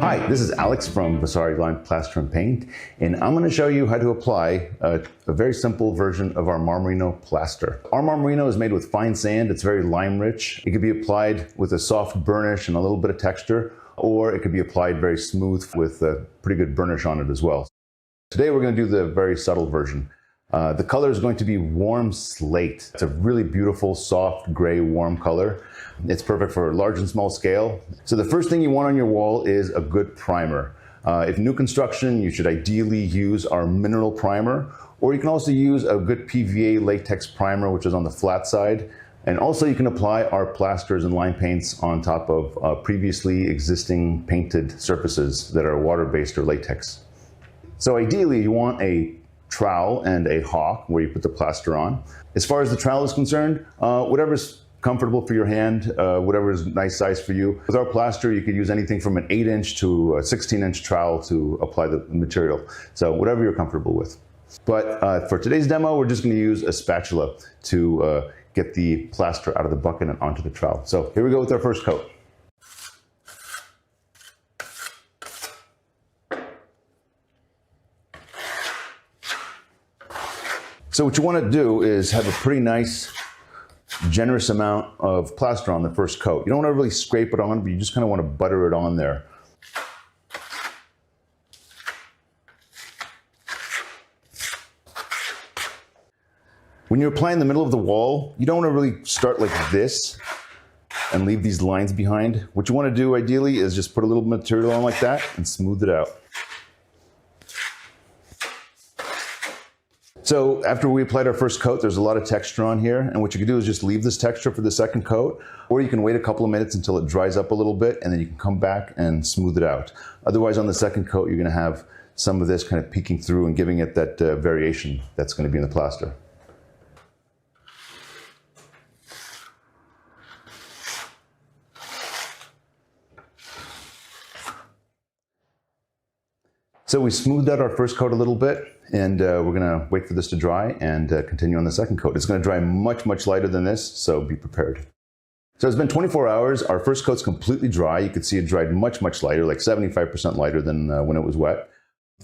Hi, this is Alex from VASARI Line Plaster and Paint, and I'm going to show you how to apply a very simple version of our Marmorino plaster. Our Marmorino is made with fine sand. It's very lime rich. It can be applied with a soft burnish and a little bit of texture, or it could be applied very smooth with a pretty good burnish on it as well. Today we're going to do the very subtle version. The color is going to be warm slate. It's a really beautiful, soft, gray, warm color. It's perfect for large and small scale. So the first thing you want on your wall is a good primer. If new construction, you should ideally use our mineral primer, or you can also use a good PVA latex primer, which is on the flat side. And also you can apply our plasters and line paints on top of previously existing painted surfaces that are water-based or latex. So ideally you want a trowel and a hawk where you put the plaster on. As far as the trowel is concerned, whatever's comfortable for your hand, whatever is nice size for you. With our plaster, you could use anything from an 8-inch to a 16-inch trowel to apply the material. So whatever you're comfortable with. But for today's demo, we're just going to use a spatula to get the plaster out of the bucket and onto the trowel. So here we go with our first coat. So what you want to do is have a pretty nice, generous amount of plaster on the first coat. You don't want to really scrape it on, but you just kind of want to butter it on there. When you're applying the middle of the wall, you don't want to really start like this and leave these lines behind. What you want to do ideally is just put a little material on like that and smooth it out. So after we applied our first coat, there's a lot of texture on here, and what you can do is just leave this texture for the second coat, or you can wait a couple of minutes until it dries up a little bit, and then you can come back and smooth it out. Otherwise, on the second coat, you're going to have some of this kind of peeking through and giving it that variation that's going to be in the plaster. So we smoothed out our first coat a little bit, and we're gonna wait for this to dry and continue on the second coat. It's gonna dry much, much lighter than this, so be prepared. So it's been 24 hours. Our first coat's completely dry. You can see it dried much, much lighter, like 75% lighter than when it was wet.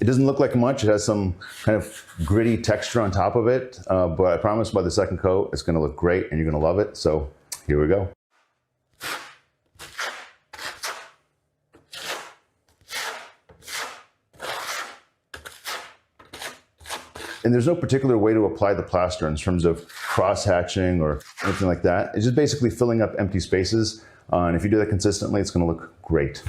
It doesn't look like much. It has some kind of gritty texture on top of it, but I promise by the second coat, it's gonna look great and you're gonna love it. So here we go. And there's no particular way to apply the plaster in terms of cross-hatching or anything like that. It's just basically filling up empty spaces. And if you do that consistently, it's going to look great.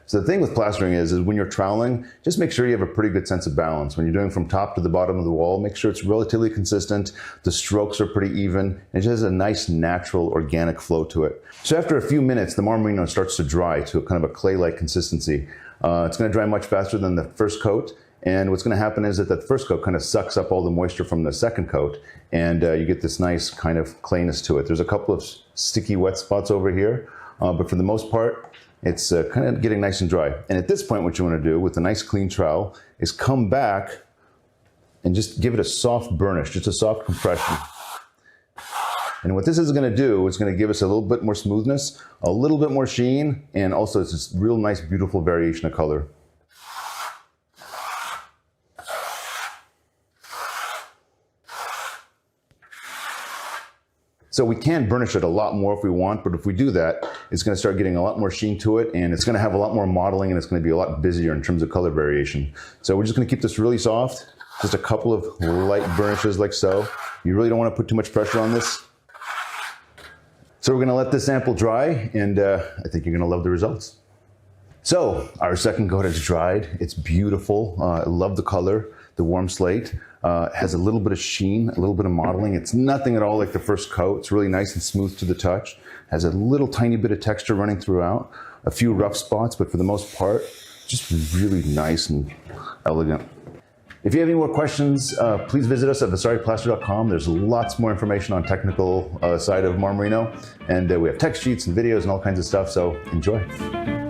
So the thing with plastering is when you're troweling, just make sure you have a pretty good sense of balance. When you're doing from top to the bottom of the wall, make sure it's relatively consistent, the strokes are pretty even, and it just has a nice, natural, organic flow to it. So after a few minutes, the Marmorino starts to dry to a kind of a clay-like consistency. It's going to dry much faster than the first coat, and what's going to happen is that the first coat kind of sucks up all the moisture from the second coat, and you get this nice kind of clayness to it. There's a couple of sticky wet spots over here, but for the most part, it's kind of getting nice and dry. And at this point, what you want to do with a nice clean trowel is come back and just give it a soft burnish, just a soft compression. And what this is going to do, it's going to give us a little bit more smoothness, a little bit more sheen, and also it's this real nice, beautiful variation of color. So we can burnish it a lot more if we want, but if we do that, it's going to start getting a lot more sheen to it, and it's going to have a lot more mottling, and it's going to be a lot busier in terms of color variation. So we're just going to keep this really soft, just a couple of light burnishes like so. You really don't want to put too much pressure on this. So we're going to let this sample dry, and I think you're going to love the results. So our second coat has dried. It's beautiful. I love the color, the warm slate. Has a little bit of sheen, a little bit of mottling. It's nothing at all like the first coat. It's really nice and smooth to the touch. Has a little tiny bit of texture running throughout. A few rough spots, but for the most part, just really nice and elegant. If you have any more questions, please visit us at VASARIplaster.com. There's lots more information on technical side of Marmorino. And we have text sheets and videos and all kinds of stuff, so enjoy.